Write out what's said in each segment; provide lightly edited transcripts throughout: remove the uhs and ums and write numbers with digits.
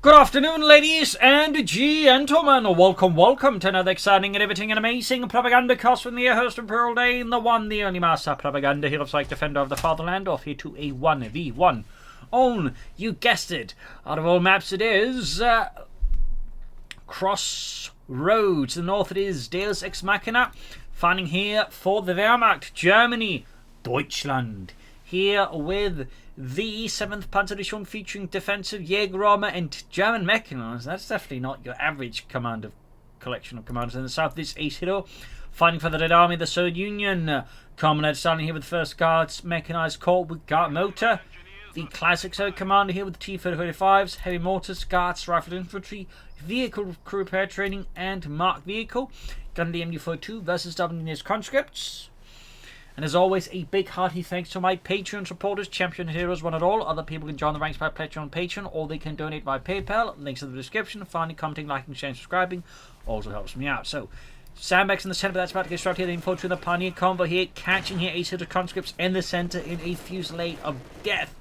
Good afternoon, ladies and gentlemen. Welcome to another exciting and riveting and amazing Propagandacast from the host of Pearl Day, the one, the only master Propaganda hero psych defender of the fatherland, off here to a 1v1 on, you guessed it, out of all maps it is, Crossroads. The north it is Deus Ex Machina, finding here for the Wehrmacht, Germany, Deutschland. Here with the 7th Panzer Division featuring defensive Jaeger armor and German mechanized. That's definitely not your average collection of commanders. In the south, this Acehiro, fighting for the Red Army, the Soviet Union. Comrade standing here with the 1st Guards mechanized corps with guard motor. The classic Soviet commander here with the T-35s, heavy mortars, guards, rifled infantry, vehicle crew repair training, and marked vehicle. Gun the MD-42 versus WNS conscripts. And as always, a big hearty thanks to my Patreon supporters, champion heroes, one and all. Other people can join the ranks by pledging on Patreon, or they can donate via PayPal. Links in the description. Finally, commenting, liking, sharing, subscribing also helps me out. So, sandbags in the center, but that's about to get started here. The infantry in the Pioneer combo here, catching here Acehiro conscripts in the center in a fusillade of death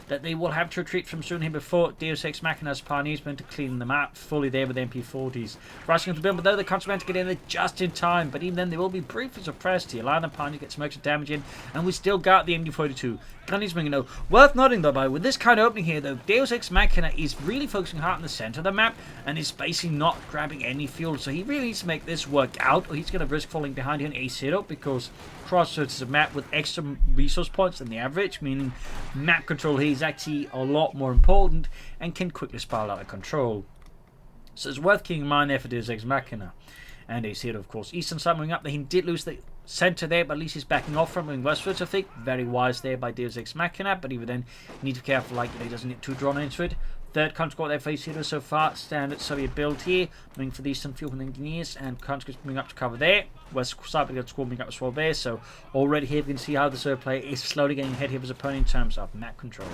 that they will have to retreat from soon here before Deus Ex Machina's Pioneers going to clean them out fully there with MP40s. Rushing into the build, but though the conscripts get in there just in time, but even then they will be briefly suppressed here. Line of Pioneers get smokes and damage in, and we still got the MD-42. Gunny's moving, though. Worth noting, though, by with this kind of opening here, though, Deus Ex Machina is really focusing hard in the center of the map, and is basically not grabbing any fuel, so he really needs to make this work out, or he's going to risk falling behind here in Acehiro, because Crossroads is a map with extra resource points than the average, meaning map control here is actually a lot more important, and can quickly spiral out of control. So it's worth keeping in mind there for Deus Ex Machina. And Acehiro, of course. Eastern side moving up, he did lose the center there, but at least he's backing off from moving westwards, I think. Very wise there by Deus Ex Machina, but even then, you need to be careful, like, he doesn't get too drawn into it. 3rd conscript there for Acehiro so far. Standard Soviet build here, moving for the Eastern Field Engineers, and conscripts moving up to cover there. West side, we got squad moving up as well there, so already here we can see how the Soviet player is slowly getting ahead here of his opponent in terms of map control.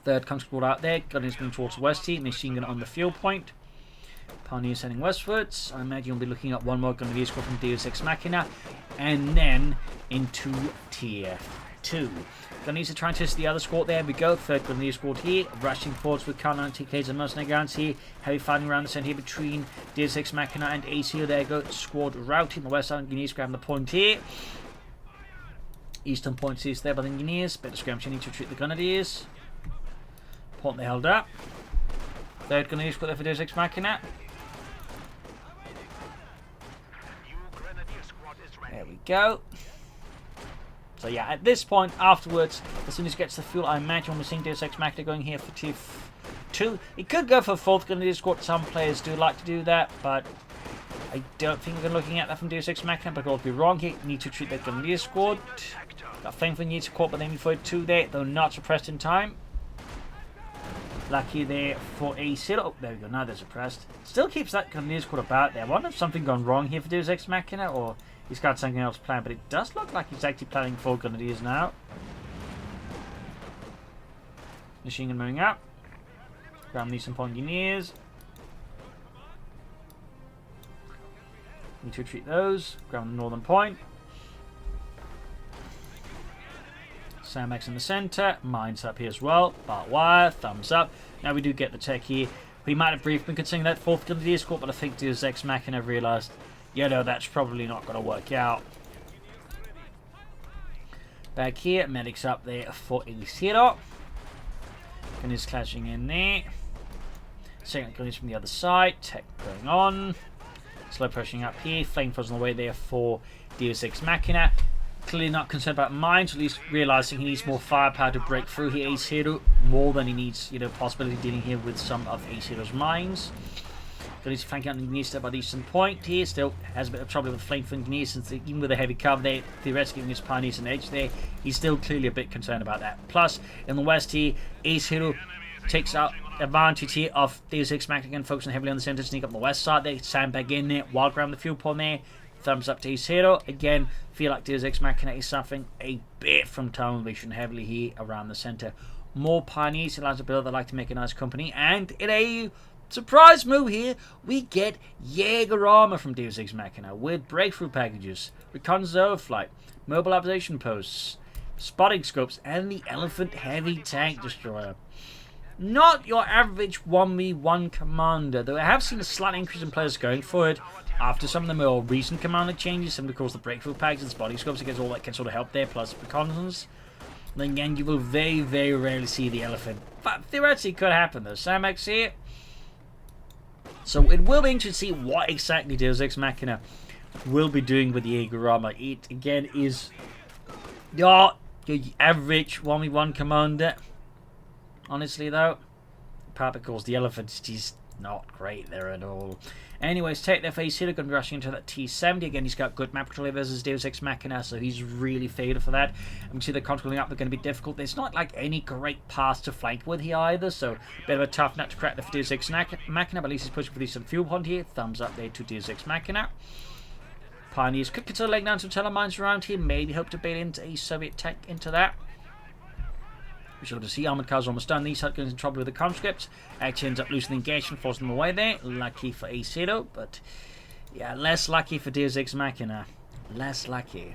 3rd conscript out there, Gunners moving towards the west here, machine gun on the field point. Pioneers heading westwards. I imagine you'll be looking at one more Gunnery squad from Deus Ex Machina, and then into TF2. Gunneries are trying to test the other squad. There we go. 3rd Gunnery squad here, rushing forwards with Counter TKs and mercenary guns here. Heavy fighting around the centre here between Deus Ex Machina and Acehiro. There go. Squad routing the west side. Gunneries grabbing the point here. Eastern point is there by the Engineers. Better skirmish. You need to treat the Grenadiers. Point they held up. 3rd Gunnery squad there for Deus Ex Machina. There we go. So yeah, at this point, afterwards, as soon as it gets the fuel, I imagine we're seeing Deus Ex Machina going here for T2. It could go for 4th Gunnery squad. Some players do like to do that, but I don't think we're looking at that from Deus Ex Machina, but I'll be wrong here. Need to treat that Gunnery squad. Got thankfully needs to caught by the MD-42 there, though not suppressed in time. Lucky there for Acehiro. Oh, there we go, now they're suppressed. Still keeps that Gunnery squad about there. I wonder if something gone wrong here for Deus Ex Machina, or he's got something else planned, but it does look like he's actually planning 4 Grenadiers now. Machine gun moving up. Ground these some Engineers. Need to retreat those. Ground the northern point. Sandbags in the center. Mines up here as well. Barbed wire. Thumbs up. Now we do get the tech here. We might have briefly been considering that 4th Grenadier squad, but I think Deus Ex Machina realised, yeah, no, that's probably not going to work out. Back here, medics up there for Acehiro. Gunners clashing in there. 2nd Gunners from the other side. Tech going on. Slow pushing up here. Flamethrowers on the way there for Deus Ex Machina. Clearly not concerned about mines, at least realising he needs more firepower to break through here, Acehiro, more than he needs, possibility dealing here with some of Acehiro's mines. He's flanking out the Engineers by the eastern point here. Still has a bit of trouble with flank for Engineers, since even with a heavy cover there, theoretically giving his Pioneers an edge there. He's still clearly a bit concerned about that. Plus, in the west here, Acehiro takes out advantage here of Deus Ex Machina, again focusing heavily on the centre, sneak up on the west side there, sandbag in there, while ground the fuel point there. Thumbs up to Acehiro. Again, feel like Deus Ex Machina is suffering a bit from tunnel vision heavily here around the centre. More Pioneers, allows a build that like to make a nice company, and in a surprise move here, we get Jaeger armor from Deus Ex Machina with breakthrough packages, reconnaissance overflight, mobilization posts, spotting scopes, and the Elephant Heavy Tank Destroyer. Not your average 1v1 commander, though I have seen a slight increase in players going for it after some of the more recent commander changes, simply because the breakthrough packs and body scopes against all that can sort of help there, plus reconnaissance. Then again, you will very, very rarely see the elephant. But theoretically, it could happen though. Samex here. So it will be interesting to see what exactly Deus Ex Machina will be doing with the Jaeger armor. It, again, is your average 1v1 commander. Honestly, though, partly because the elephant is just not great there at all. Anyways, take their face here. Going to be rushing into that T70. Again, he's got good map control versus Deus Ex Machina, so he's really favored for that. And we see the controlling up are going to be difficult. There's not like any great paths to flank with here either, so a bit of a tough nut to crack there for Deus Ex Machina, but at least he's pushing for decent fuel point here. Thumbs up there to Deus Ex Machina. Pioneers could consider laying down some telemines around here, maybe hope to bait into a Soviet tank into that. We shall have to see. Armored cars almost done. These are getting in trouble with the conscripts. Actually ends up losing the engagement, forcing them away there. Lucky for Acehiro, but yeah, less lucky for Deus Ex Machina. Less lucky.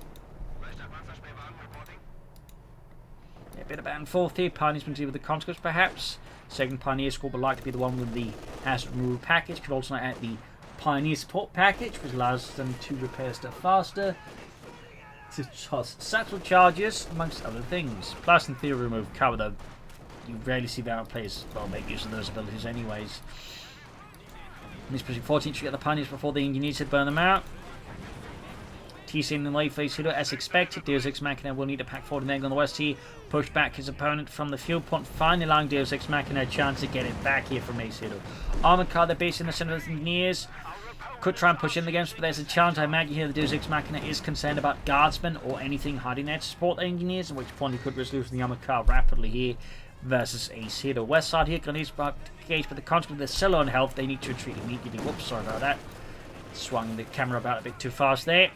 Yeah, a bit of back and forth here. Pioneers been dealing with the conscripts, perhaps. Second Pioneer squad would like to be the one with the Armour package. Could also add the Pioneer support package, which allows them to repair stuff faster. To toss satchel charges, amongst other things. Plus, in theory, remove cover, though you rarely see Valorant players make use of those abilities, anyways. And he's pushing 14 to get the Pioneers before the engineers to burn them out. TC in the late phase hitter, as expected. Deus Ex Machina will need to pack forward and then on the west here. Push back his opponent from the fuel point, finally allowing Deus Ex Machina a chance to get it back here from Acehiro. Armored car, they're based in the center of the engineers. Could try and push in the games, but there's a chance. I imagine here the Deus Ex Machina is concerned about guardsmen or anything hiding there to support the engineers, at which point he could risk losing the armored car rapidly here versus Acehiro. West side here, going to engage with the conscript. They're still on health. They need to retreat immediately. Whoops, sorry about that. Swung the camera about a bit too fast there.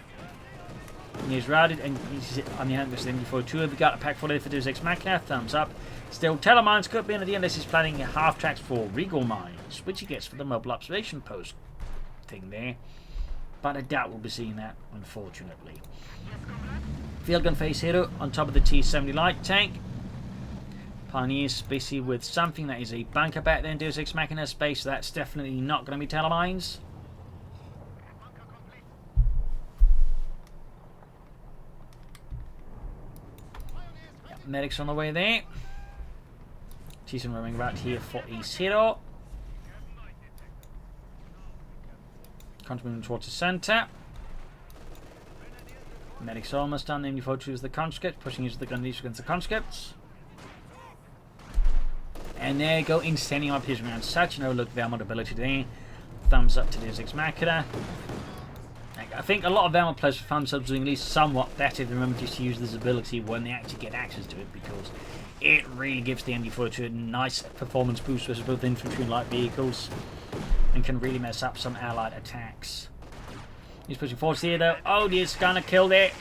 And he's routed, and he's on the hand with the MD42. We've got a pack for Deus Ex Machina. Thumbs up. Still, telemines could be in at the end. This is planning half tracks for Regal Mines, which he gets for the mobile observation post thing there, but I doubt we'll be seeing that, unfortunately. Field gun face hero on top of the T70 light tank. Pioneers busy with something that is a bunker back there in Deus Ex Machina space, so that's definitely not going to be telemines. Yep, medics on the way there. T7 roaming about here for Acehiro. Contributing towards the centre. Medics almost done. The MD42 is the conscript, pushing into the gun against the conscripts. And there you go, standing up his around such an overlook Valmont ability there. Thumbs up to Deus Ex Machina. I think a lot of Valmont players found themselves doing at least somewhat better if they remember just to use this ability when they actually get access to it, because it really gives the MD42 a nice performance boost versus both infantry and light vehicles, and can really mess up some allied attacks. He's pushing forward here though. Oh, he's gonna kill there.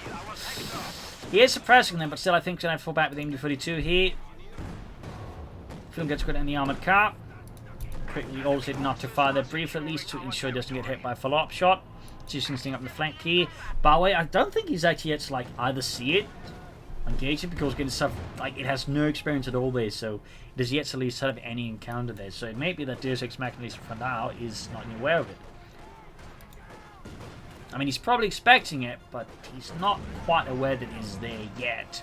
He is suppressing them, but still I think he's gonna have to fall back with the MD42 here. Film gets good in the armored car. Quickly also not to fire there briefly, at least to ensure he doesn't get hit by a follow-up shot. Just sitting up in the flank here. By the way, I don't think he's actually yet to like either see it, engage it, because getting stuff like it has no experience at all there, so it has yet to at least set up any encounter there. So it may be that Deus Ex Machina for now is not aware of it. I mean, he's probably expecting it, but he's not quite aware that it's there yet.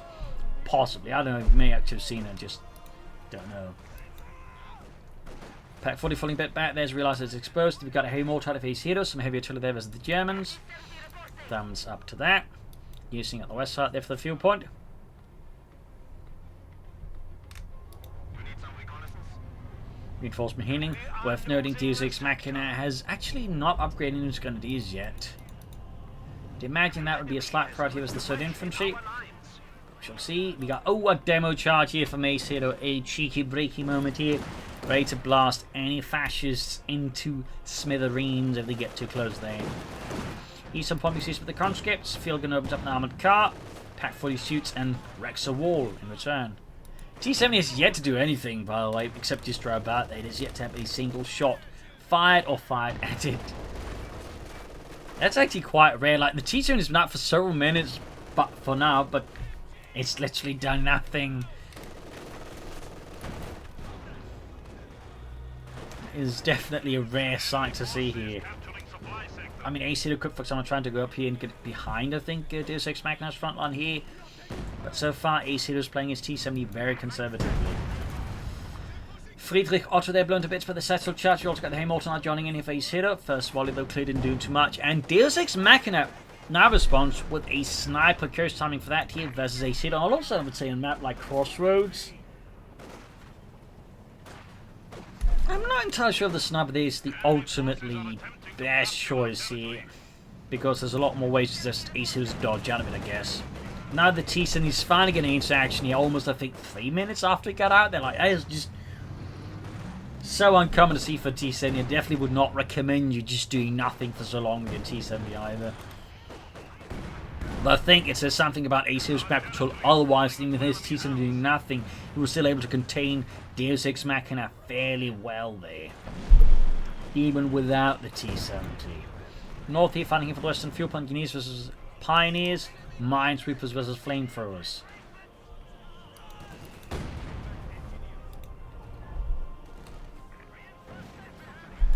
Possibly, I don't know. He may actually have seen it, just don't know. Pack 40 falling a bit back. There's realised it's exposed. We've got a heavy mortar of Acehiro, some heavy artillery there versus the Germans. Thumbs up to that. Using at the west side there for the fuel point. Reinforcement healing. Worth noting, Deus Ex Machina has actually not upgraded his grenadiers yet. To imagine that would be a slight priority as the Sword Infantry. We shall see. We got, oh, a demo charge here from Acehiro. A cheeky breaky moment here. Ready to blast any fascists into smithereens if they get too close there. Eastern point we see with the conscripts. Field gun opens up an armoured car. Pack 40 shoots and wrecks a wall in return. T70 has yet to do anything, by the way, except just drive about there. It has yet to have a single shot fired at it. That's actually quite rare. Like, the T70 has been out for several minutes, but for now, but it's literally done nothing. is definitely a rare sight to see here. I mean, Acehiro could focus on trying to go up here and get behind, I think, Deus Ex Machina's front line here. But so far, Acehiro is playing his T-70 very conservatively. Friedrich Otto there blown to bits by the settled charge. You also got the Hamilton joining in here for Acehiro. First volley, though, clear, didn't do too much. And Deus Ex Machina now responds with a sniper. Curious timing for that here versus Acehiro. I'll also would say on a map like Crossroads. I'm not entirely sure if the sniper is the ultimately best choice here, because there's a lot more ways to just Acehiro's dodge out of it, I guess. Now the T-70 is finally getting into action here, almost I think 3 minutes after it got out. They're like, hey, it's just so uncommon to see for T-70. I definitely would not recommend you just doing nothing for so long with your T-70 either. But I think it says something about Acehiro's map control. Otherwise, even with his T-70 doing nothing, he was still able to contain Deus Ex Machina fairly well there, even without the T-70. North here fighting here for the Western Fuel Plant. Guineas versus Pioneers. Minesweepers versus Flamethrowers.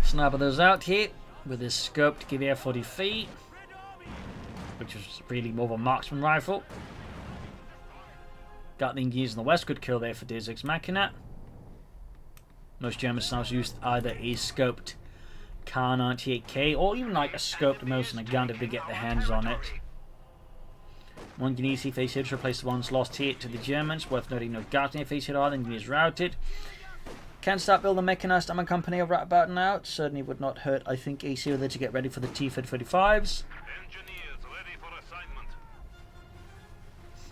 Sniper those out here with his scoped Gewehr 40 feet, which is really more of a marksman rifle. Gatling gears in the west, good kill there for Deus Ex Machina. Most German snipers used either a scoped Kar 98K or even like a scoped Mosin gun if they get their hands on it. One Guineas face here to replace the ones lost here to the Germans. Worth noting, no Gatling face here either, and Guineas routed. Can start building a mechanized armor company right about now. It certainly would not hurt, I think, Acehiro there to get ready for the T-35s.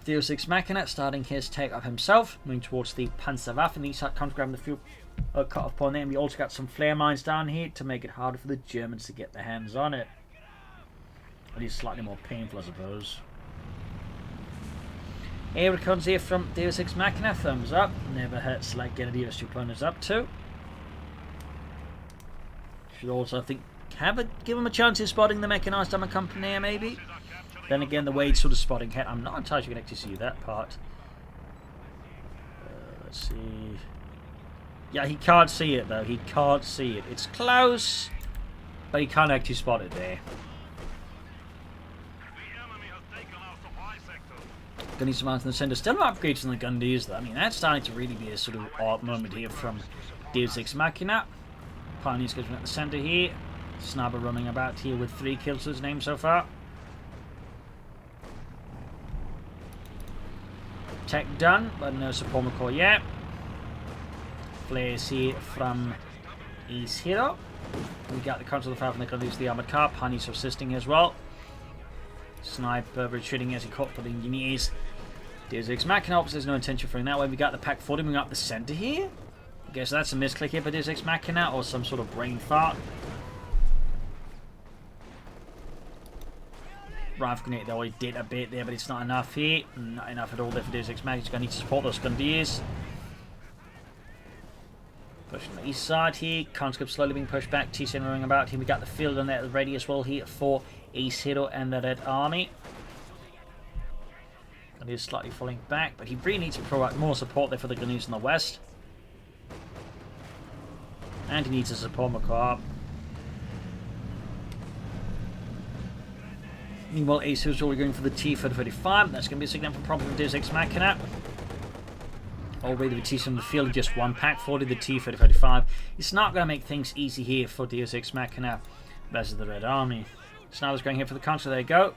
Deus Ex Machina starting his take up himself, moving towards the Panzerwaffe, and he's counter-grabbing the fuel cut-off point there. And we also got some flare mines down here to make it harder for the Germans to get their hands on it. At least slightly more painful, I suppose. Here it comes here from Deus Ex Machina, thumbs up. Never hurts like getting the two planners up to. Should also, I think, give him a chance in spotting the mechanized armor company here, maybe. Then again, the way it's sort of spotting head, I'm not entirely sure you can actually see that part. Let's see. Yeah, he can't see it though. He can't see it. It's close, but he can't actually spot it there. Gunnies mounted in the centre. Still no upgrades on the Gundies though. I mean, that's starting to really be a sort of odd moment here from Deus Ex Machina. Pioneers going at the centre here. Sniper running about here with 3 kills to his name so far. Tech done, but no support McCoy yet. Flares here from Acehiro. We got the control of the fire from the Gundies, the armoured car. Pioneers assisting as well. Sniper retreating as he caught for the engineers. Deus Ex Machina, there's no intention for him that way. We got the pack 40 moving up the centre here. I guess that's a misclick here for Deus Ex Machina or some sort of brain fart. Rifle grenade though, he did a bit there, but it's not enough here. Not enough at all there for Deus Ex Machina. He's going to need to support those Gundiers. Pushing the east side here. Conscript slowly being pushed back. T-70 running about here. We got the field on there ready as well here for Acehiro and the Red Army. And he's slightly falling back, but he really needs to provide more support there for the Gunnies in the west. And he needs to support McCarb. Meanwhile, Acehiro's already going for the T-35. That's going to be a significant problem for Deus Ex Machina. Already the T-70 in the field, just one pack 40, the T-35. It's not going to make things easy here for Deus Ex Machina versus the Red Army. Sniper's going here for the counter. There you go.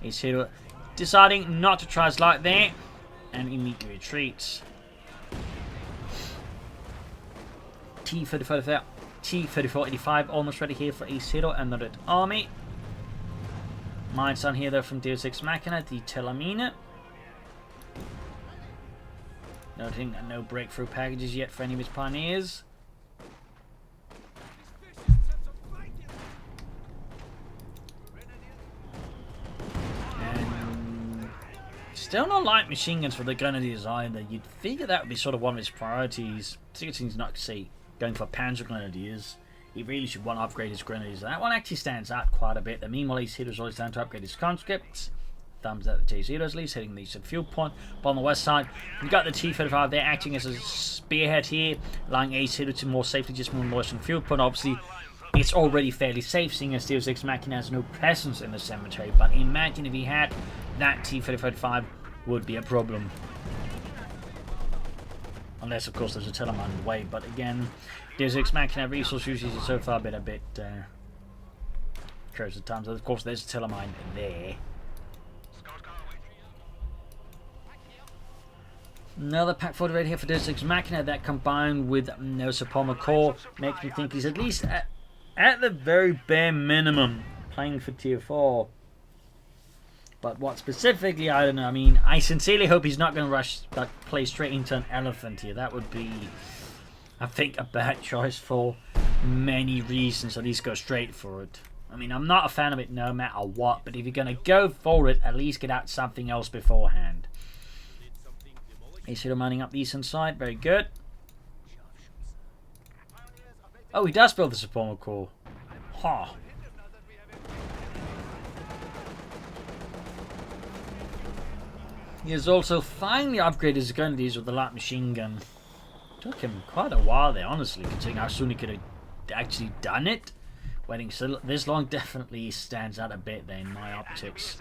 Acehiro deciding not to try his light there and immediately retreats. T-34-85 almost ready here for Acehiro and the Red Army. Mines down here though from Deus Ex Machina, the Telamina. Noting no breakthrough packages yet for any of his Pioneers. And still not light machine guns for the Grenadiers either. You'd figure that would be sort of one of his priorities. He's not going for Panzer Grenadiers. He really should want to upgrade his Grenadiers. That one actually stands out quite a bit. The meanwhile, Acehiro's always down to upgrade his conscripts. thumbs up the T-Zeros, at least hitting the fuel point. But on the west side, we've got the T-35 there acting as a spearhead here, allowing Acehiro to more safely just move more from fuel point. Obviously, it's already fairly safe, seeing as Deus Ex Machina has no presence in the cemetery. But imagine if he had, that T-35 would be a problem. Unless, of course, there's a telemine in the way. But again, Deus Ex Machina resource usage has so far been a bit curious at times. Of course, there's a telemine there. Another Pack 40 right here for Deus Ex Machina, that combined with no Sapoma core makes me think he's at least at the very bare minimum playing for tier 4. But what specifically, I don't know. I mean, I sincerely hope he's not going to play straight into an elephant here. That would be, I think, a bad choice for many reasons. At least go straight for it. I mean, I'm not a fan of it no matter what, but if you're going to go for it, at least get out something else beforehand. Acehiro mining up the eastern side. Very good. Oh, he does build the Supremo core. Huh. He has also finally upgraded his gun with the light machine gun. Took him quite a while there, honestly, considering how soon he could have actually done it. Waiting so this long definitely stands out a bit there in my optics.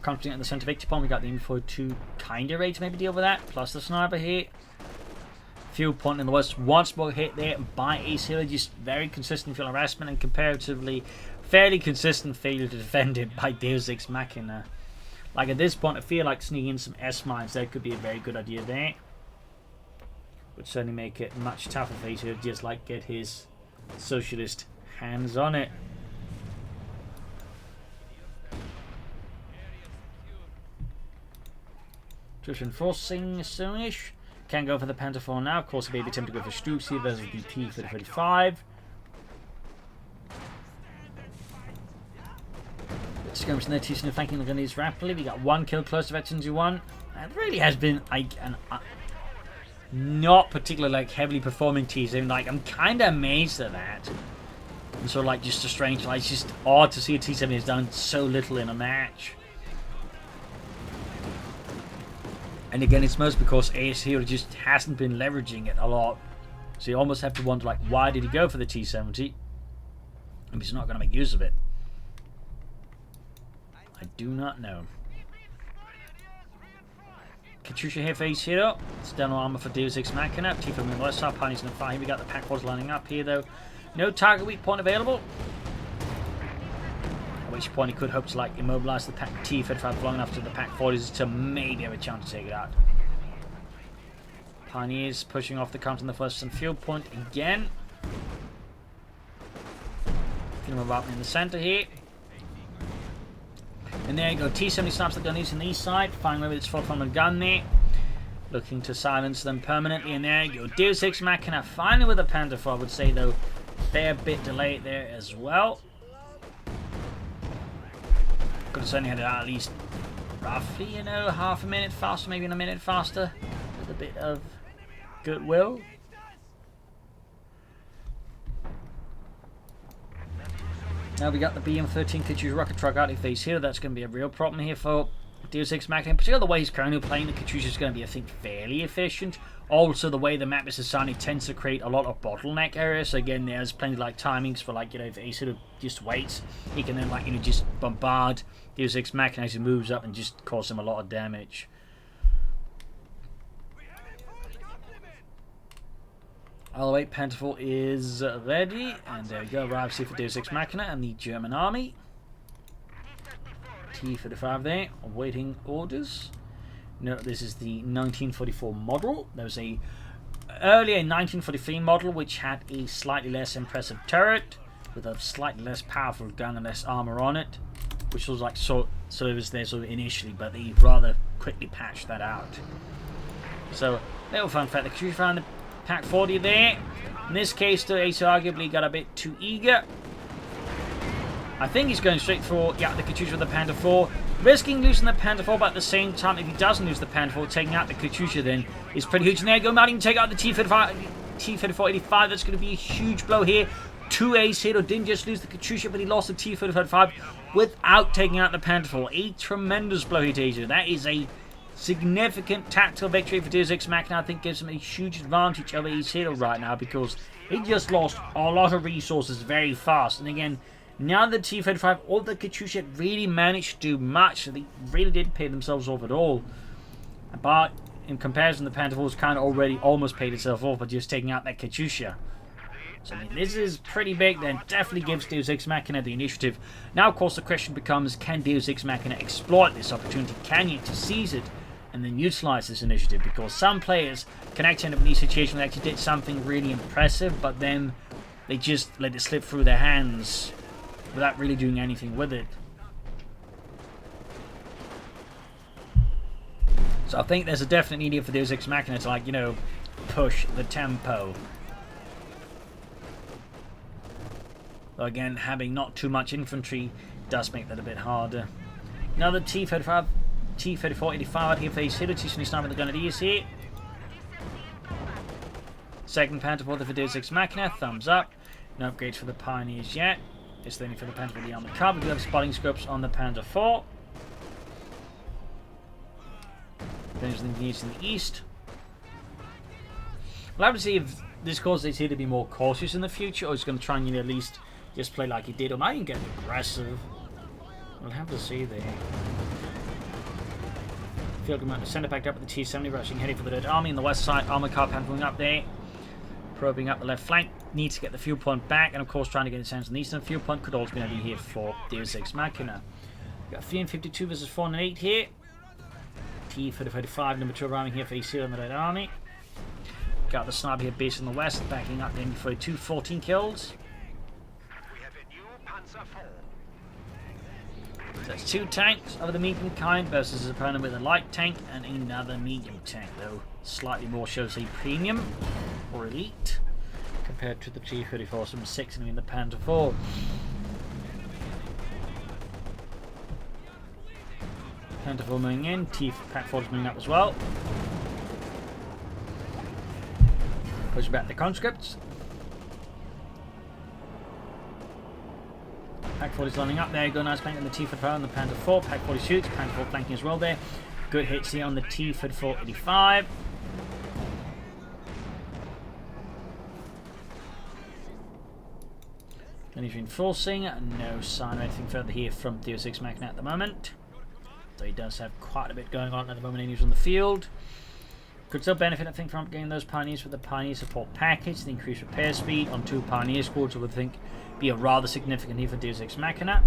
Concentrating at the center victory point, we got the info to kind of ready to maybe deal with that. Plus the sniper here. Fuel point in the west, once more hit there by Acehiro. Just very consistent fuel harassment and comparatively fairly consistent failure to defend it by Deus Ex Machina. Like at this point, I feel like sneaking in some S-mines, that could be a very good idea there. Would certainly make it much tougher for Acehiro to just like get his socialist hands on it. Attrition forcing soonish. Can go for the Panther 4 now. Of course, a baby attempt to go for Stooks here versus the T-35. Skirmish in there, T-Sniff flanking the Gunners rapidly. We got one kill close to veterans you won. It really has been like not particularly like heavily performing T-Seven. Like I'm kind of amazed at that. And so like just a strange, like it's just odd to see a T-7 has done so little in a match. And again, it's most because Acehiro just hasn't been leveraging it a lot. So you almost have to wonder, like, why did he go for the T-70? If he's not going to make use of it. I do not know. Katusha here for Acehiro. External armor for Deus Ex Machina. T-5 on the left side, Pioneers in the far. Here we got the pack force lining up here, though. No target weak point available. At which point he could hope to like immobilize the pack T-35 long enough to the pack 40s to maybe have a chance to take it out. Pioneers pushing off the count on the first and field point again. Gonna move up in the center here. And there you go, T-70 snaps the Gunners on the east side, firing away with its full front gun there. Looking to silence them permanently, and there you go. Deus Ex Machina finally with a Panther 4, I would say, though. Fair bit delayed there as well. Could have certainly had it out at least roughly, you know, half a minute faster, maybe in a minute faster. With a bit of goodwill. Now we got the BM-13 Katusha rocket truck out of face here. That's going to be a real problem here for Deus Ex Machina. Particularly the way he's currently playing, the Katusha is going to be, I think, fairly efficient. Also, the way the map is designed, it tends to create a lot of bottleneck areas. So again, there's plenty of like timings for like, you know, if he sort of just waits, he can then like, you know, just bombard Deus Ex Machina as he moves up and just cause him a lot of damage. All right, Panther is ready, and there we go. Arrives here for Deus Ex Machina and the German army. T-35 there, awaiting orders. No, this is the 1944 model. There was a earlier 1943 model which had a slightly less impressive turret with a slightly less powerful gun and less armor on it, which was like so it was there sort of initially, but they rather quickly patched that out. So little fun fact: the Katusha found the Pack 40 there. In this case, though, Ace arguably got a bit too eager. I think he's going straight for, yeah, the Katusha with the Panther 4. Risking losing the Panther 4, but at the same time, if he doesn't lose the Panther 4, taking out the Katusha then is pretty huge. And there you go, Martin, take out the T-34-85. That's going to be a huge blow here. to Acehiro. Didn't just lose the Katyusha, but he lost the T-35 without taking out the Pantherfall. A tremendous blow here to Acehiro. That is a significant tactical victory for Deus Ex Machina. I think gives him a huge advantage over Acehiro right now, because he just lost a lot of resources very fast. And again, now the T-35 or the Katyusha really managed to do much. They really didn't pay themselves off at all. But in comparison, the Pantherfall's kind of already almost paid itself off by just taking out that Katyusha. So I mean, this is pretty big. Then definitely gives Deus Ex Machina the initiative. Now, of course, the question becomes, can Deus Ex Machina exploit this opportunity? Can you to seize it and then utilize this initiative? Because some players can actually end up in these situations where they actually did something really impressive, but then they just let it slip through their hands without really doing anything with it. So I think there's a definite need here for Deus Ex Machina to, like, you know, push the tempo. Though again, having not too much infantry does make that a bit harder. Another T-34, 85 here for Acehiro. T-20 sniper the Grenadiers here. Second Pantherfall for Deus Ex Machina. Thumbs up. No upgrades for the Pioneers yet. It's only for the Panther with the armored car. We do have spotting scopes on the Pantherfall. There's the needs in the east. We'll have to see if this causes Acehiro to be more cautious in the future, or he's going to try and, you know, at least just play like he did, or might even get aggressive. We'll have to see there. Field command to send it back up with the T-70, rushing heading for the Red Army on the west side. Armored car Panther up there, probing up the left flank. Needs to get the fuel point back, and of course trying to get his hands on the eastern fuel point could also be here for Deus Ex Machina. We've got 352 versus 408 here. T-35, number 2 arriving here for Acehiro and the Red Army. Got the sniper here based in the west, backing up the MD-42, 14 kills. We have a new Panzer IV. So that's 2 tanks of the medium kind versus his opponent with a light tank and another medium tank, though slightly more shows a premium or elite compared to the T-34, some 6 in the Panther 4. Panther 4 moving in, T-4 is moving up as well. Push back the conscripts. Pack 40 is lining up there. Go nice flank on the T-44 and the Panther 4. Pack 40 shoots. Panther 4 flanking as well there. Good hits here on the T-44 85. Then he's reinforcing. No sign of anything further here from Deus Ex Machina at the moment. So he does have quite a bit going on at the moment, and he's on the field. Could still benefit, I think, from getting those Pioneers with the Pioneer support package. The increased repair speed on 2 Pioneer squads, I would think, be a rather significant here for Deus Ex Machina.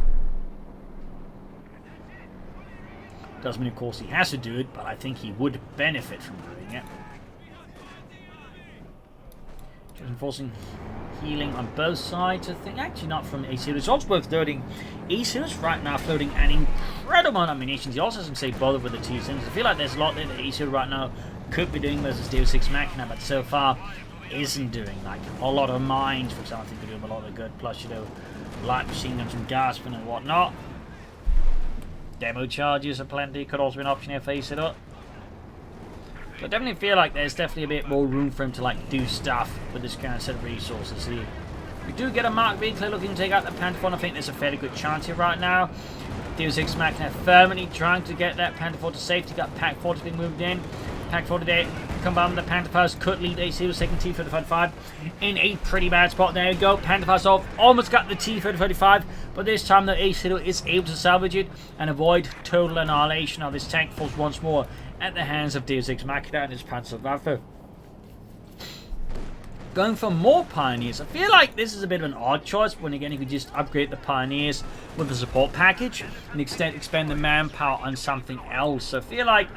Doesn't mean, of course, he has to do it, but I think he would benefit from doing it. Just enforcing healing on both sides, I think. Actually, not from Acehiro. It's also worth noting, Acehiro's right now floating an incredible amount of munitions. He also doesn't say bother with the T-70s. I feel like there's a lot that Acehiro right now could be doing versus Deus Ex Machina, but so far isn't doing. Like a lot of mines, for example, I think they do him a lot of good. Plus, you know, light machine guns and gasping and whatnot. Demo charges are plenty. Could also be an option here, face it up. So I definitely feel like there's definitely a bit more room for him to, like, do stuff with this kind of set of resources here. We do get a Mark vehicle looking to take out the Panther. I think there's a fairly good chance here right now. Deus Ex Machina firmly trying to get that Panther to safety. Got Pack 40 being moved in. Pack 40 there, combined with the Panther first, could lead Acehiro's second T-35 in a pretty bad spot. There we go, Panther first off, almost got the T-35, but this time the Acehiro is able to salvage it and avoid total annihilation of his tank force once more at the hands of Deus Ex Machina and his Panzerwaffe. Going for more Pioneers, I feel like this is a bit of an odd choice, but when again you could just upgrade the Pioneers with the support package and expand the manpower on something else. So I feel like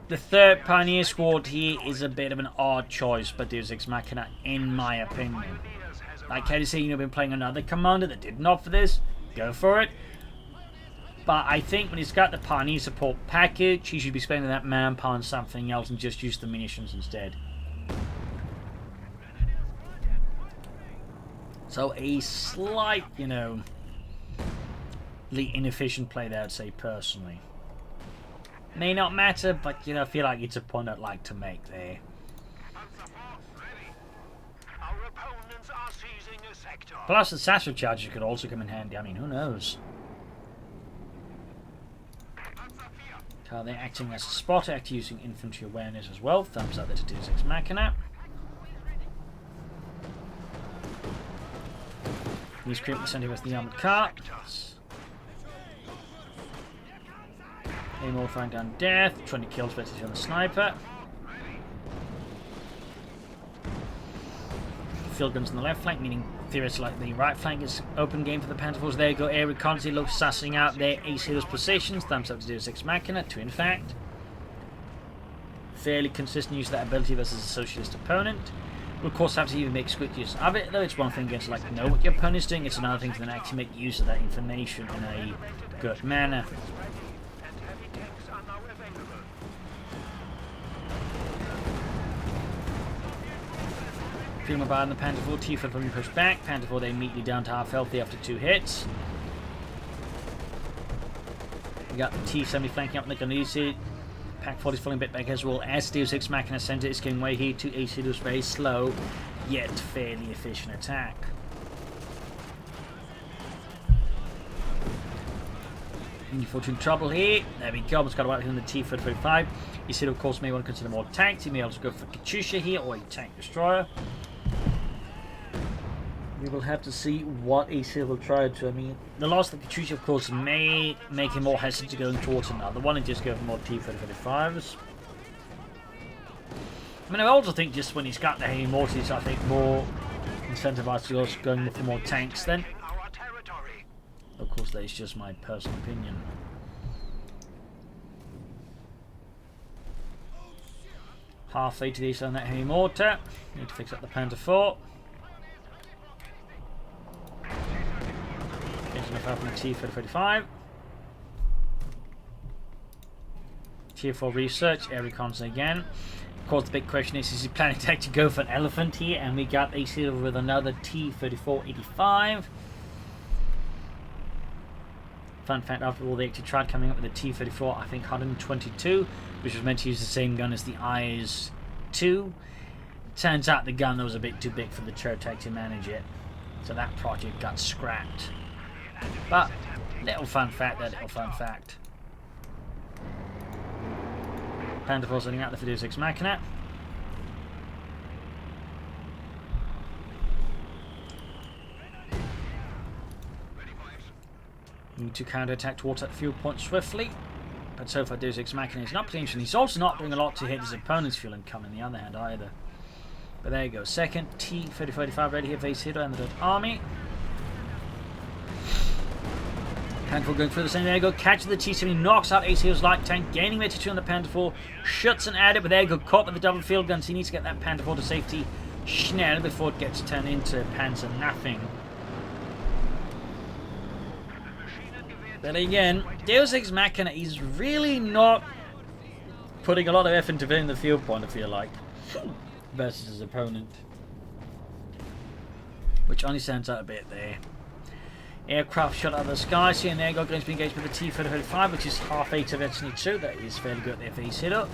the third Pioneer squad here is a bit of an odd choice by Deus Ex Machina, in my opinion. Like Katie said, you've been playing another commander that didn't opt for this, go for it. But I think when he's got the Pioneer support package, he should be spending that manpower on something else and just use the munitions instead. So a slight, you know, inefficient play there, I'd say, personally. May not matter, but, you know, I feel like it's a point I'd like to make there. Our opponents are seizing sector. Plus the satchel charger could also come in handy. I mean, who knows? How they're acting as a spot act using infantry awareness as well. Thumbs up there to Deus Ex Machina. He's currently sending us the armored car. Armour firing down death, 20 kills basically on the sniper. Field guns on the left flank, meaning theoretically like the right flank is open game for the Panther Force. There you go, air reconnaissance, looks sussing out their Acehiro's positions. Thumbs up to Deus Ex Machina, 2 in fact. Fairly consistent use of that ability versus a socialist opponent. We'll of course have to even make good use of it, though. It's one thing to like know what your opponent's doing, it's another thing to then actually make use of that information in a good manner. Feeling about in the Panther 4, T-4 being pushed back. Panther 4 they immediately down to half healthy after 2 hits. We got the T-70 flanking up, they're going to use it. Pack 40 is falling a bit back as well as Deus Ex Machina Center is giving way here to Acehiro's very slow yet fairly efficient attack. Unfortunate trouble here. There we go. Almost got away from the T-35. Acehiro of course may want to consider more tanks. He may also go for Katyusha here or a tank destroyer. We will have to see what Acehiro will try to. I mean, the loss of Katyusha, of course, may make him more hesitant to go towards another one and just go for more T-35s. I mean, I also think just when he's got the heavy mortars, I think more incentivized to go going for more tanks then. Of course, that is just my personal opinion. Half 80 these on that heavy mortar. Need to fix up the Panther 4. Getting enough up on the T-35. Tier 4 research, air reconnaissance again. Of course, the big question is he planning to actually go for an elephant here? And we got Acehiro with another T-34-85. Fun fact, after all, they actually tried coming up with a T-34, I think 122, which was meant to use the same gun as the IS-2. Turns out the gun was a bit too big for the Cherotech to manage it, so that project got scrapped. But, little fun fact, Panther 4 sending out the Deus Ex Machina. Need to counter-attack towards that fuel point swiftly. But so far Deus Ex Machina is not potential. He's also not doing a lot to hit his opponent's fuel income on the other hand either. But there you go. Second T-35 ready here for Acehiro and the Dutch army. Panther 4 going through the same. There you go. Catches the T-70, knocks out Acehiro's light tank, gaining weight 2 on the Panther 4. Shuts and at it, but there you go. Caught with the double field guns. He needs to get that Panther 4 to safety schnell before it gets turned into Panzer nothing. But again, Deus Ex Machina is really not putting a lot of effort into filling the field point, I feel like, versus his opponent. Which only stands out a bit there. Aircraft shot out of the sky, seeing there, going to be engaged with the T-35, which is half 8 eventually too. That is fairly good there for Acehiro.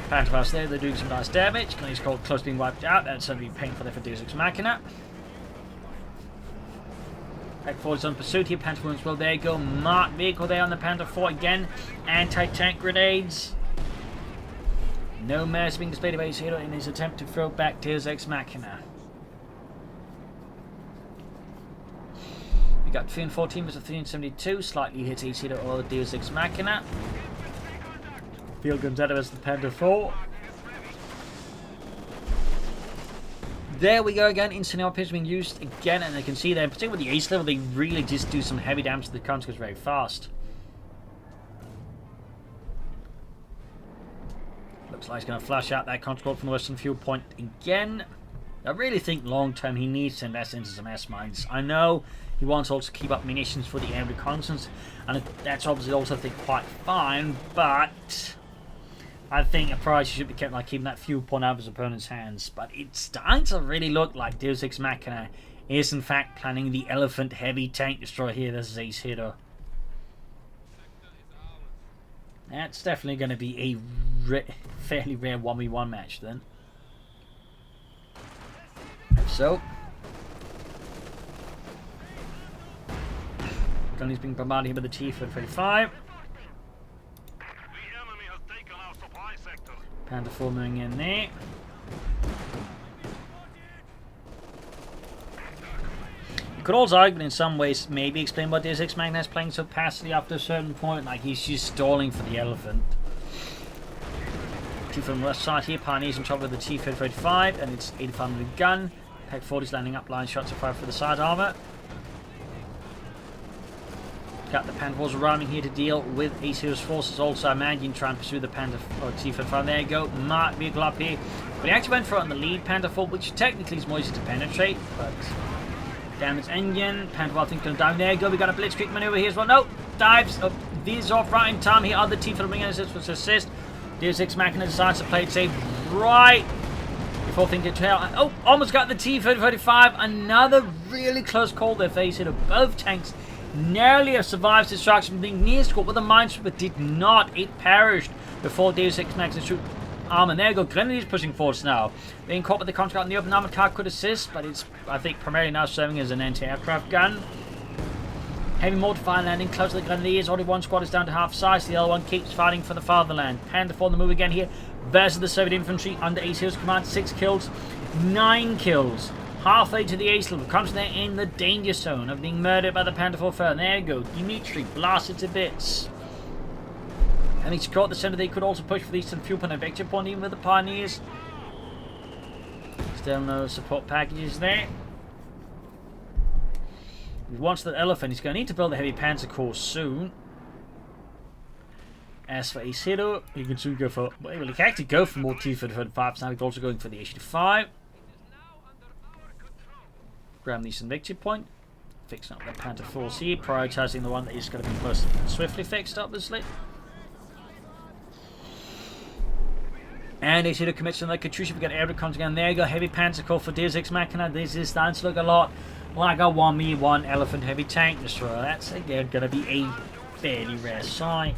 Panther there, they're doing some nice damage. He's close to being wiped out. That's certainly painful there for Deus Ex Machina. Pack 4 is on pursuit here. Panther 4 as well. There you go. Marked vehicle there on the Panther 4 again. Anti-tank grenades. No mercy being displayed by Acehiro in his attempt to throw back Deus Ex Machina. We got 314 versus 372. Slightly hits Acehiro or Deus Ex Machina. Field guns out of us the Panther 4. There we go again, instant RPs being used again, and they can see there, particularly with the ace level, they really just do some heavy damage to the consequence very fast. Looks like he's going to flush out that consequence from the western fuel point again. I really think long term he needs to invest into some S-mines. I know he wants also to keep up munitions for the air reconnaissance, and that's obviously also I think quite fine, but I think a priority should be kept like keeping that fuel point out of his opponent's hands. But it's starting to really look like Deus Ex Machina is in fact planning the elephant heavy tank destroyer here. This is Acehiro. That's definitely going to be a fairly rare 1v1 match then. So, Gunny's being bombarded here by the T-35. Panther 4 moving in there. You could also argue in some ways maybe explain why Deus Ex Machina is playing so passively after a certain point, like he's just stalling for the elephant. T from the left side here, Pioneer's in trouble with the T-35 and it's 85 with a gun. Pack 40's landing up, line shots of fire for the side armor. Got the Panther 4s arriving here to deal with Acehiro's forces. Also, I imagine try and pursue the Panther T-35. There you go. Might be a glove here. But he actually went for it on the lead Panther 4, which technically is more easy to penetrate. But damage engine. Panther 4 I think going to dive. There you go. We got a blitzkrieg maneuver here as well. No! Dives. Veers off right in time here. Other T-35 bringing assist was assist. Deus Ex Machina decides to play it safe right before thinking tail. Oh! Almost got the T-35. Another really close call there for Acehiro. Both tanks nearly have survived destruction, being near squat with a minesweeper, but did not. It perished before Deus Ex Machina shoot armor. There you go. Grenadiers pushing forwards now. Being caught with the contract on the open armored car could assist, but it's, I think, primarily now serving as an anti-aircraft gun. Heavy mortar fire landing close to the Grenadiers. Only one squad is down to half size. The other one keeps fighting for the fatherland. Panther 4 on the move again here versus the Soviet infantry under Acehiro's command. 6 kills, 9 kills. Halfway to the ace level, comes there in the danger zone of being murdered by the Panther 4 first. There you go, Dimitri blasted to bits. And he's caught the center. They could also push for the eastern fuel point and victory point even with the Pioneers. Still no support packages there. He wants the elephant. He's going to need to build a heavy panzer corps soon. As for Acehiro, he can soon go for, well, he can actually go for more T-35s now. He's also going for the H-5. Grab the eastern victory point. Fixing up the Panther 4s here. Prioritizing the one that is going to be most swiftly fixed, obviously. And Acehiro commits to another Katyusha. We've got air comes again. There you go. Heavy Panzer call for Deus Ex Machina. This is starting to look a lot like a 1v1 elephant heavy tank destroyer. That's again going to be a fairly rare sight.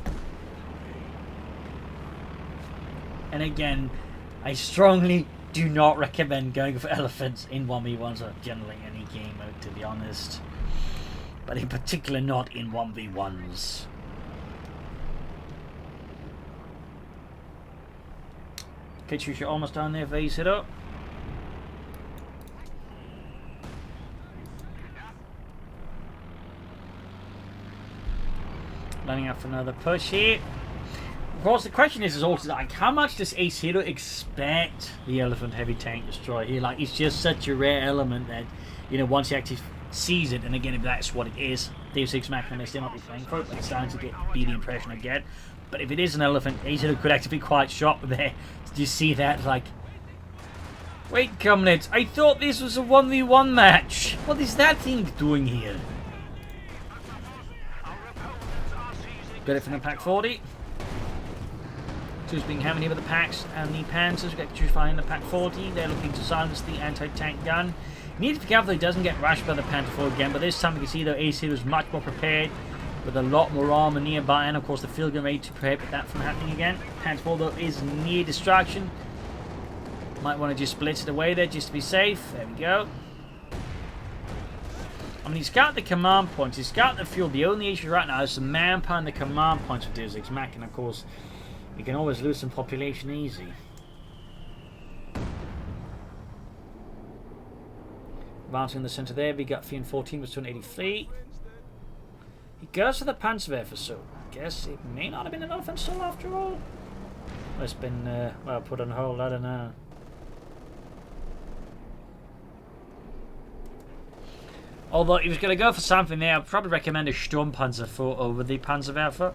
And again, I strongly do not recommend going for elephants in 1v1s or generally any game mode, to be honest. But in particular not in 1v1s. Katyusha almost down there, face it up. Lining up for another push here. Of course, the question is also like, how much does Acehiro expect the elephant heavy tank destroyer here? Like, it's just such a rare element that, you know, once he actually sees it, and again, if that's what it is, Deus Ex Machina may still not be playing for it, but it's starting to be the impression I get. But if it is an elephant, Acehiro could actually be quite shocked there. Did you see that? Like, wait, comrades, I thought this was a 1v1 match. What is that thing doing here? Got it from the Pack 40. Two's being hammered here with the Packs and the Panzers. We get Katyusha firing the Pack 40. They're looking to silence the anti-tank gun. You need to be careful he doesn't get rushed by the Panther 4 again, but this time you can see though Acehiro is much more prepared with a lot more armor nearby, and of course the field gun ready to prohibit that from happening again. Panther 4 though is near destruction. Might want to just split it away there just to be safe. There we go. I mean, he's got the command points, he's got the fuel. The only issue right now is the manpower and the command points of Deus Ex Machina. Of course, you can always lose some population easy. Advancing in the centre there, we got Fian 14 with 283. He goes for the Panzerwerfer, so I guess it may not have been an offensive after all. Well, it's been, well, put on hold, I don't know. Although, if he was going to go for something there, I'd probably recommend a Sturmpanzer 4 over the Panzerwerfer,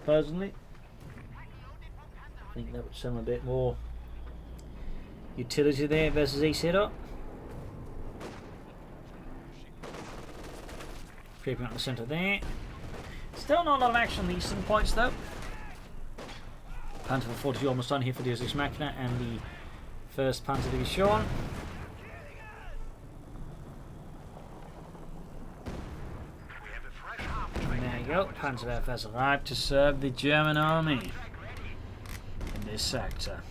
personally. I think that would send a bit more utility there versus Acehiro. Creeping up the centre there. Still not a lot of action on the eastern points though. Panther 42 almost done here for Deus Ex Machina and the 1st Panzer Division. And there you go, Panzerwerfer has arrived to serve the German army in this sector.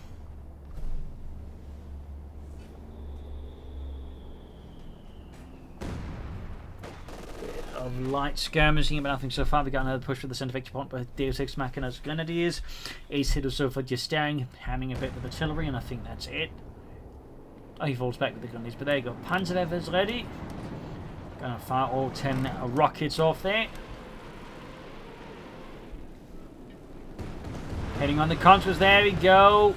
of light skirmishing, but nothing so far. We got another push for the centre victory point by Deus Ex Machina's Grenadiers. Acehiro so far just staring, handing a bit with artillery, and I think that's it. Oh, he falls back with the Grenadiers, but there you go. Panzerwerfer's ready. Gonna fire all 10 rockets off there. Heading on the contras, there we go.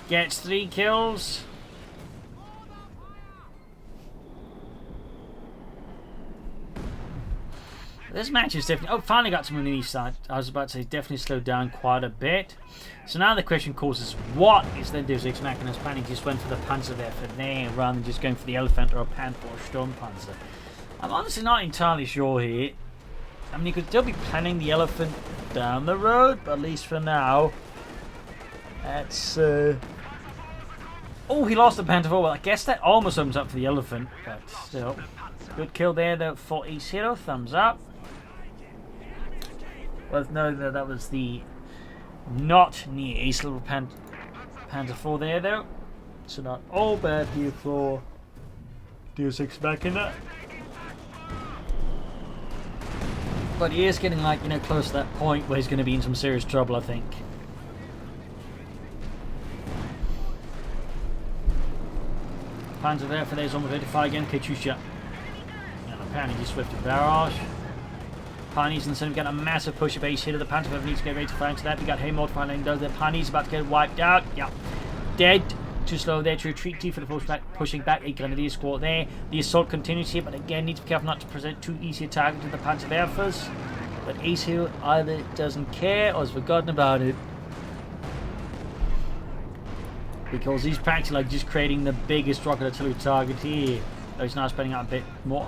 Gets 3 kills. This match is definitely... Oh, finally got some on the east side. I was about to say definitely slowed down quite a bit. So now the question causes, what is the Deus Ex Machina's planning? Just went for the Panzerwerfer there rather than just going for the Elephant or a Panther or a Sturmpanzer. I'm honestly not entirely sure here. I mean, you could still be planning the Elephant down the road, but at least for now, that's... Oh, he lost the Panther. Well, I guess that almost opens up for the Elephant, but still. Good kill there though for Acehiro. Thumbs up. Well, no, that was the not near ace level Panther 4 there though. So not all bad here for Deus Ex Machina. But he is getting, like, you know, close to that point where he's going to be in some serious trouble, I think. Panzer there for there's almost ready to fire again. Katyusha. And apparently just swifted barrage. Pioneers in the center, we got a massive push of Acehiro. The Panther needs to get ready to fire into that. We got Haymore firing those. The Pioneers about to get wiped out. Yeah. Dead. Too slow there to retreat. T for the pushing back. A Grenadier squad there. The assault continues here, but again, need to be careful not to present too easy a target to the Panzerwerfers. But Acehiro either doesn't care or has forgotten about it. Because he's practically like just creating the biggest rocket artillery target here. Though he's now spending out a bit more.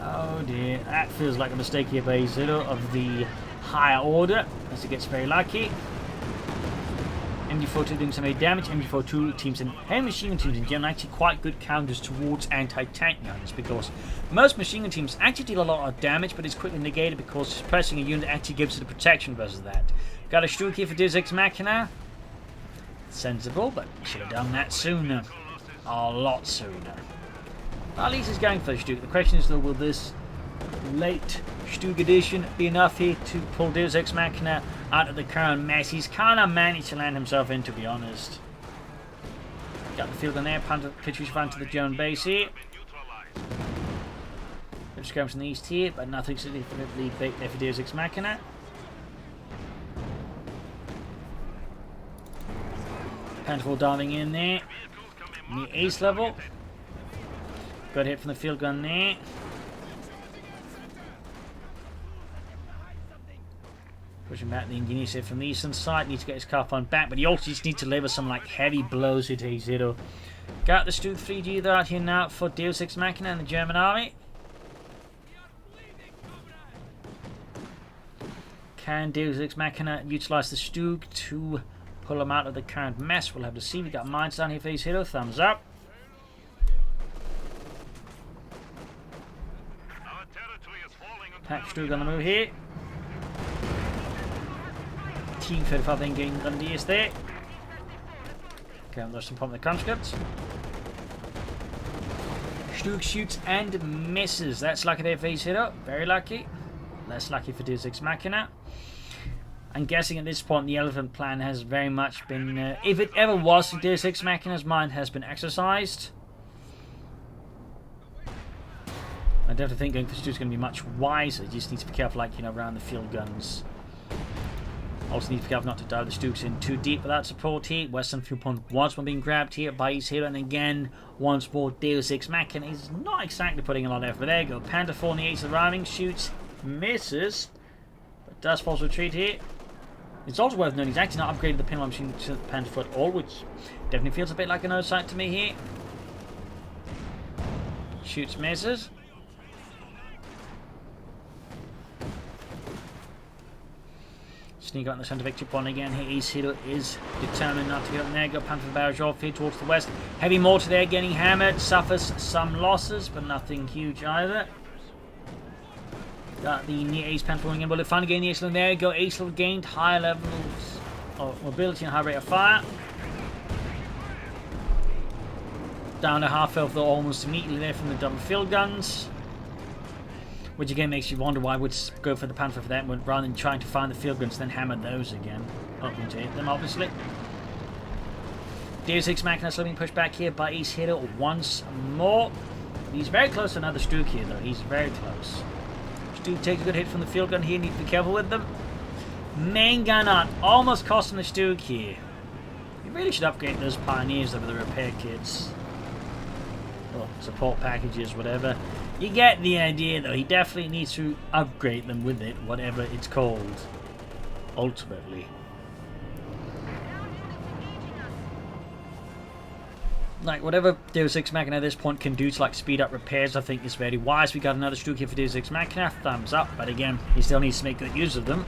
Oh dear, that feels like a mistake here by Acehiro of the higher order, as he gets very lucky. MG42 doing some damage. MG42 teams and machine gun teams in general actually quite good counters towards anti-tank guns, because most machine gun teams actually deal a lot of damage, but it's quickly negated because suppressing a unit actually gives it the protection versus that. Got a Stuke here for Deus Ex Machina. Sensible, but should have done that sooner. A lot sooner. At least he's going for the Stuke. The question is though, will this late Stuke edition be enough here to pull Deus Ex Machina out of the current mess he's kind of managed to land himself in, to be honest. Got the field gun there. Katyusha firing to the German base here. Just going from the east here, but nothing significantly big there for Deus Ex Machina. Panther diving in there. In the ace level. Good hit from the field gun there. Pushing back the engineers here from the eastern side. Needs to get his car phone back, but he also just needs to deliver some like heavy blows here to Acehiro. Got the Stuke 3G there out here now for Deus Ex Machina and the German army. Can Deus Ex Machina utilize the Stuke to pull him out of the current mess? We'll have to see. We got mines down here for Acehiro. Thumbs up. Pack Stuke on the move here. Team 35 then getting Grenadiers there. Okay, there's some problem with the conscripts. Stuke shoots and misses. That's lucky there for Acehiro. Very lucky. Less lucky for Deus Ex Machina. I'm guessing at this point the Elephant plan has very much been, if it ever was in Deus Ex Machina's mind, has been exercised. I definitely think going for Stuke's going to be much wiser. You just need to be careful, like, you know, around the field guns. Also need to be careful not to dive the Stukes in too deep without support here. Western field point once more being grabbed here by Acehiro, and again, once more Deus Ex Machina is not exactly putting a lot of effort. There you go. Panther 4 in the ace arriving, shoots, misses, but does force retreat here. It's also worth noting he's actually not upgraded the pinball machine to the Panther 4 at all, which definitely feels a bit like an oversight to me here. Shoots, misses. Sneak out in the centre victory point again here. Acehiro is determined not to get up there. Got Panther barrage off here towards the west. Heavy mortar there, getting hammered. Suffers some losses, but nothing huge either. Got the near ace Panther falling in. Will it finally gain the ace level? There you go. Ace level gained. Higher levels of mobility and high rate of fire. down to half health almost immediately there from the double field guns. Which again makes you wonder why I would go for the Panther for that one rather than trying to find the field guns then hammer those again. Hoping to hit them, obviously. Deus Ex Machina slowly being pushed back here by Acehiro once more. He's very close to another Strook here though, he's very close. Strook takes a good hit from the field gun here, need to be careful with them. Main gun out, almost costing the Strook here. You really should upgrade those Pioneers over the repair kits. Or support packages, whatever. You get the idea though, he definitely needs to upgrade them with it, whatever it's called. Ultimately. Like, whatever Deus Ex Machina at this point can do to, like, speed up repairs, I think is very wise. We got another Strook here for Deus Ex Machina, thumbs up, but again, he still needs to make good use of them.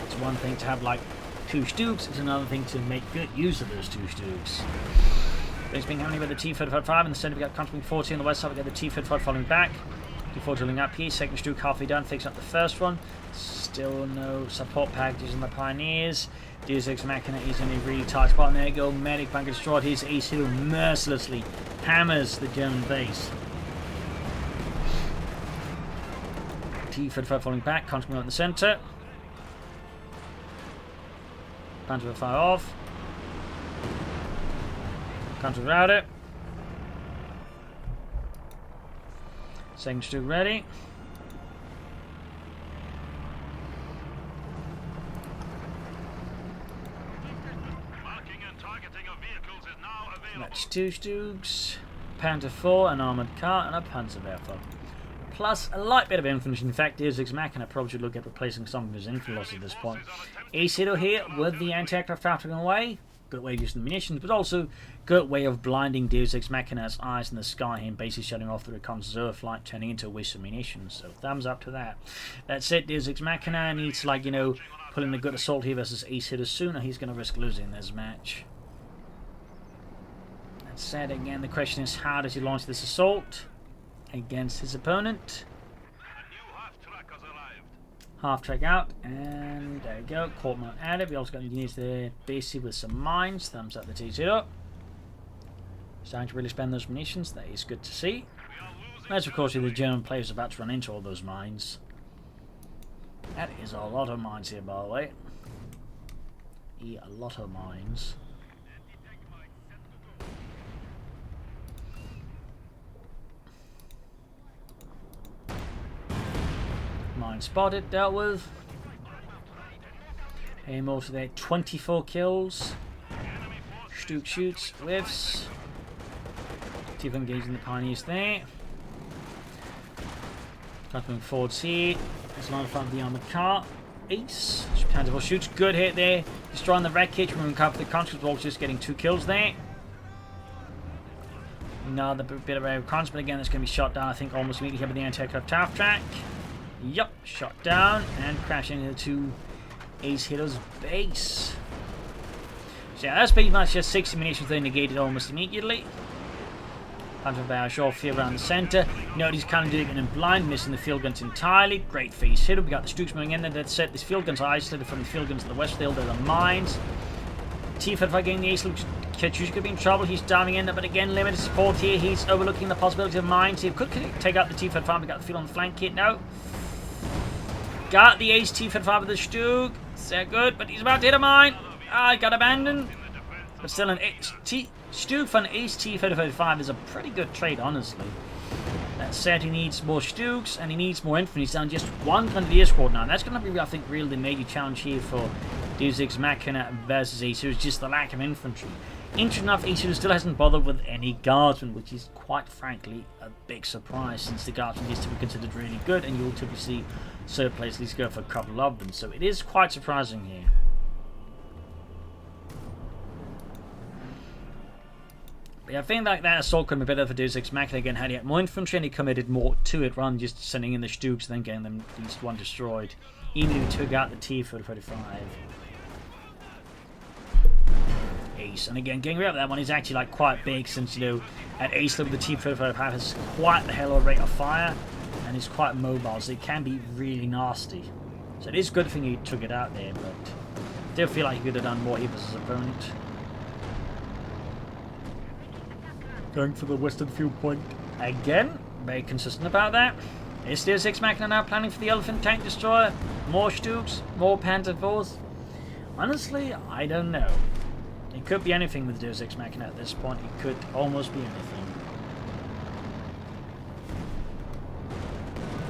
It's one thing to have, like, 2 Stooks, it's another thing to make good use of those 2 Stooks. Things being handled by the T-35, in the centre we got Control 40, on the west side we got the T-35 following back. T-4 drilling up here, second Strook halfway done, fixing up the first one. Still no support packages on the Pioneers. Deus Ex Machina is in a really tight spot, and there you go, medic bunker destroyed. His Acehiro mercilessly hammers the German base. T-35 falling back, Control out in the centre. Panther fire off. Counter router. Second Strook ready. That's 2 Stooks, Panther 4, an armoured car, and a Panzerwerfer. Plus a light bit of infantry. In fact, Deus Ex Machina probably should look at replacing some of his infantry loss at this point. Acehiro here with the anti-aircraft trafficking away. Good way of using the munitions, but also good way of blinding Deus Ex Machina's eyes in the sky and basically shutting off the reconnaissance flight, turning into a waste of munitions. So thumbs up to that. That's it. Deus Ex Machina needs, like, you know, pull in a good assault here versus Acehiro sooner. He's going to risk losing this match. That said, again, the question is, how does he launch this assault against his opponent? Half track out, and there we go, court mount added. We also got engineers there basically with some mines. Thumbs up the T0. Starting to really spend those munitions, that is good to see. As of course the German players are about to run into all those mines. That is a lot of mines here, by the way. A lot of mines. Mine spotted, dealt with. Aim also there, 24 kills. Strook shoots, whiffs. Keep engaging the Pioneers there. Moving forwards here. There's a lot of fun with the armoured car. Ace. Panther shoots, good hit there. Destroying the wreckage, removing cover for the conscripts, but also just getting 2 kills there. Another bit of a reconnaissance, but again, that's going to be shot down, I think, almost immediately here by the anti-aircraft half track. Yup, shot down and crashing into Acehiro's base. So yeah, that's pretty much just 60 munitions they negated almost immediately. Panther Barrage short field around the centre. Note he's kind of doing it in blind, missing the field guns entirely. Great face hit. We got the Stooks moving in there. That's it. These field guns are isolated from the field guns to the west field. They're the mines. T-35 getting the ace. Kachu's could be in trouble. He's diving in there, but again, limited support here. He's overlooking the possibility of mines. He could take out the T-35. We got the field on the flank here. No. Got the ace T-35 with the Stoog. They're good, but he's about to hit a mine. Ah, got abandoned. But still, an Stoog for an ace T-35 is a pretty good trade, honestly. That said, he needs more Stoogs and he needs more infantry. He's down just 1 Grenadier squad now. And that's going to be, I think, really the major challenge here for Deus Ex Machina versus Acehiro, is just the lack of infantry. Interesting enough, Acehiro still hasn't bothered with any guardsmen, which is quite frankly a big surprise, since the guardsmen used to be considered really good, and you'll typically see certain places at least go for a couple of them. So it is quite surprising here. But yeah, I think like that assault could be better for Deus Ex Machina again had he had more infantry and he committed more to it rather than just sending in the Stooks and then getting them at least one destroyed. Even if he took out the T-35. Ace, and again, getting rid of that one is actually like quite big, since, you know, at Ace level the T-35 has quite the hell of a rate of fire and is quite mobile, so it can be really nasty. So it is a good thing he took it out there, but I still feel like he could have done more here versus his opponent. Going for the western field point again. Very consistent about that. Is Deus Ex Machina now planning for the Elephant Tank Destroyer? More Stuks? More Panzer IVs? Honestly, I don't know. It could be anything with Deus Ex Machina at this point. It could almost be anything.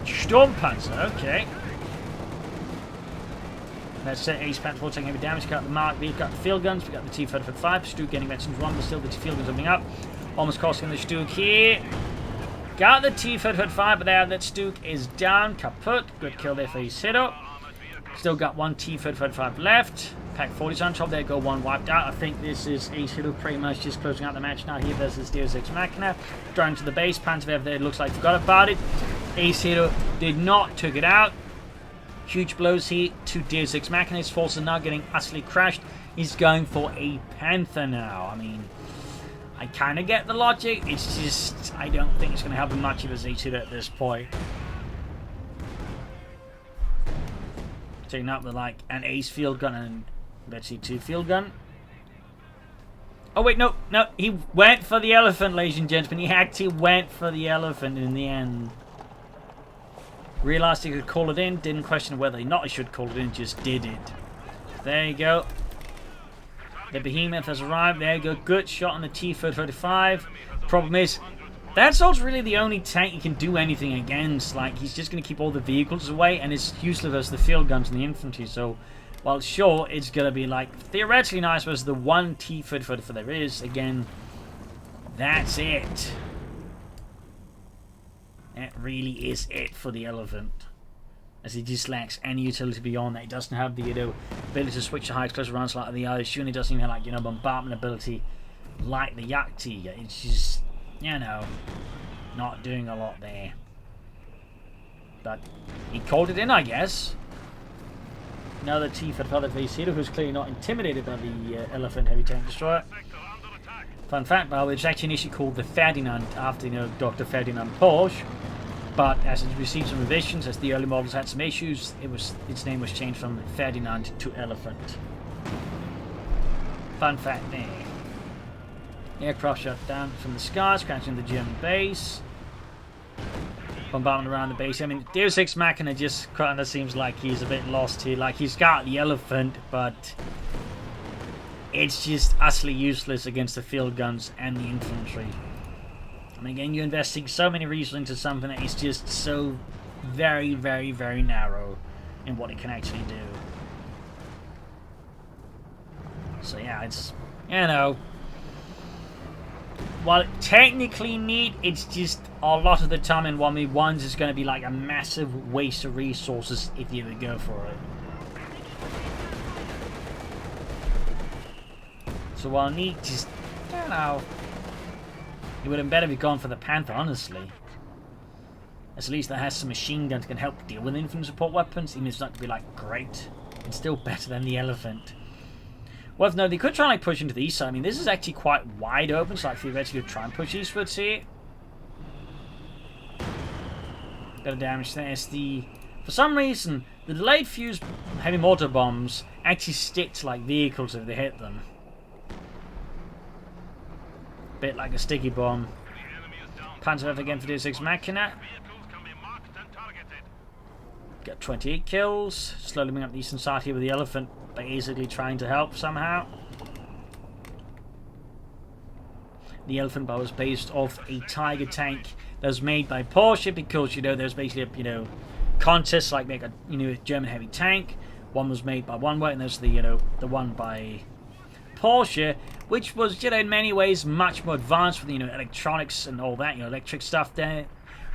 Sturmpanzer, okay. Let's say Ace Panther 4 taking heavy damage. We've got the Mark V, we've got the field guns, we've got the T-35. Stuk getting mentioned wrong, but still the field guns opening up. Almost costing the Stuk here. Got the T-35, but there, that Stuk is down. Kaput. Good kill there for Acehiro. Still got one T-35 left. Pack 40's on top. There go one wiped out. I think this is Acehiro pretty much just closing out the match now here versus Deus Ex Machina. Driving to the base. Panzer there looks like forgot about it. Acehiro did not took it out. Huge blows here to Deus Ex Machina. His forces are now getting utterly crashed. He's going for a Panther now. I mean, I kind of get the logic. It's just, I don't think it's going to help him much if it's Acehiro at this point. Taking up with like an Ace field gun and let's see, 2 field gun. Oh wait, no, he went for the elephant, ladies and gentlemen. He actually went for the elephant in the end. Realised he could call it in, didn't question whether or not he should call it in, just did it. There you go. The Behemoth has arrived. There you go. Good shot on the T-35. Problem is, that's also really the only tank you can do anything against. Like, he's just going to keep all the vehicles away, and it's useless versus the field guns and the infantry. So, while sure, it's going to be, like, theoretically nice versus the one T-35 there is. Again, that's it. That really is it for the elephant. As he just lacks any utility beyond that. He doesn't have the, ability to switch to high explosive rounds like the others. He doesn't even have, like, bombardment ability like the Yakti. It's just, not doing a lot there. But he called it in, I guess. Another T-35 Acehiro, who's clearly not intimidated by the Elephant Heavy Tank Destroyer. Fun fact, by the way, it's actually initially called the Ferdinand after, Dr. Ferdinand Porsche. But as it received some revisions, as the early models had some issues, its name was changed from Ferdinand to Elephant. Fun fact there. Aircraft shot down from the skies, crashing the German base. Bombardment around the base. I mean, Deus Ex Machina just kind of seems like he's a bit lost here. Like, he's got the elephant, but it's just utterly useless against the field guns and the infantry. I mean, again, you're investing so many resources into something that is just so very, very, very narrow in what it can actually do. So yeah, it's, while technically neat, it's just a lot of the time in 1v1s is going to be like a massive waste of resources if you would go for it. So while neat, just, it would have better be gone for the Panther, honestly. At least that has some machine guns that can help deal with infantry support weapons, even if it's not to be like great. It's still better than the elephant. Well, no, they could try and push into the east side. I mean, this is actually quite wide open, so like theoretically could try and push eastwards here. Got a damage there. For some reason, the delayed fuse heavy mortar bombs actually stick to like vehicles if they hit them. Bit like a sticky bomb. Panzer again for Deus Ex Machina. Got 28 kills. Slowly moving up the eastern side here with the elephant, basically trying to help somehow. The elephant bar was based off a Tiger tank that was made by Porsche because there's basically a contest like make a German heavy tank. One was made by one way, and there's the one by Porsche, which was in many ways much more advanced with electronics and all that electric stuff there.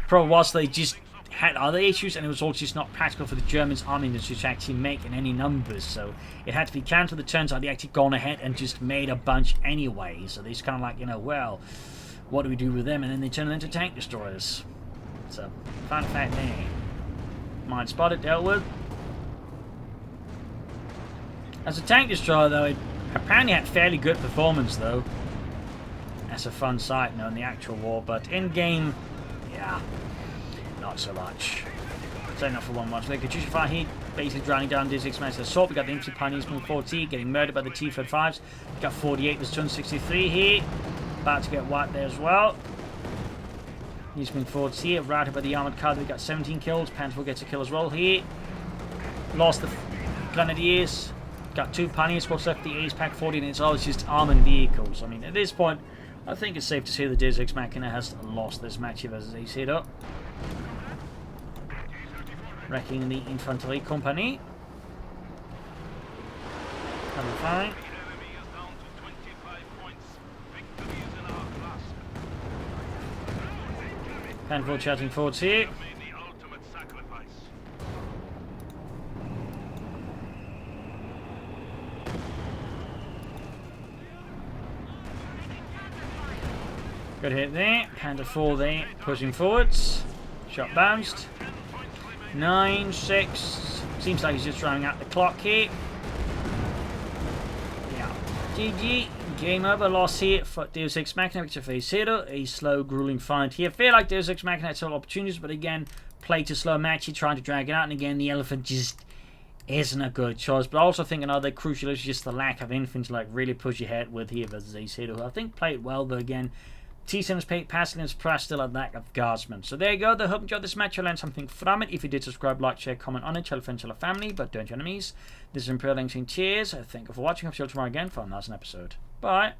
Problem was they just had other issues, and it was all just not practical for the Germans' army industry to actually make in any numbers, so it had to be cancelled. It turns out they actually gone ahead and just made a bunch anyway, so they just kind of like well, what do we do with them? And then they turn them into tank destroyers. So fun fact there. Mine spotted, dealt with. As a tank destroyer though, it apparently had fairly good performance though. That's a fun sight in the actual war, but in game, yeah, not so much. So enough for one watch. Like a fire heat, basically drowning down Deus Ex Machina assault. We got the infantry pioneers moving 40, getting murdered by the T-35s. We got 48, there's 263 here. About to get wiped there as well. He's moving forwards here, routed by the armoured cavalry. Got 17 kills. Panther gets a kill as well here. Lost the Grenadiers. Got 2 Pioneer squads left. The Ace Pack 40, and it's always just armoured vehicles. I mean, at this point, I think it's safe to say the Deus Ex Machina has lost this match here versus Acehiro. Wrecking the Infantry Company. Having fine. Handful charging forwards here. Good hit there. Panda 4 there, pushing forwards. Shot bounced. 9, 6. Seems like he's just running out the clock here. Yeah. GG. Game over. Loss here for Deus Ex Machina, which is Acehiro. A slow, grueling fight here. Feel like Deus Ex Machina had several opportunities, but again, played too slow match here, trying to drag it out. And again, the elephant just isn't a good choice. But I also think another crucial issue is just the lack of infantry to like really push ahead with here versus Acehiro, who I think played well, but again, T7's passing and surprise still a lack of guardsmen. So there you go. I hope you enjoyed this match. You learned something from it. If you did, subscribe, like, share, comment on it. Tell a friend, tell a family, but don't your enemies. This is Imperial Links. Cheers. Thank you for watching. I'll see you tomorrow again for another episode. Bye.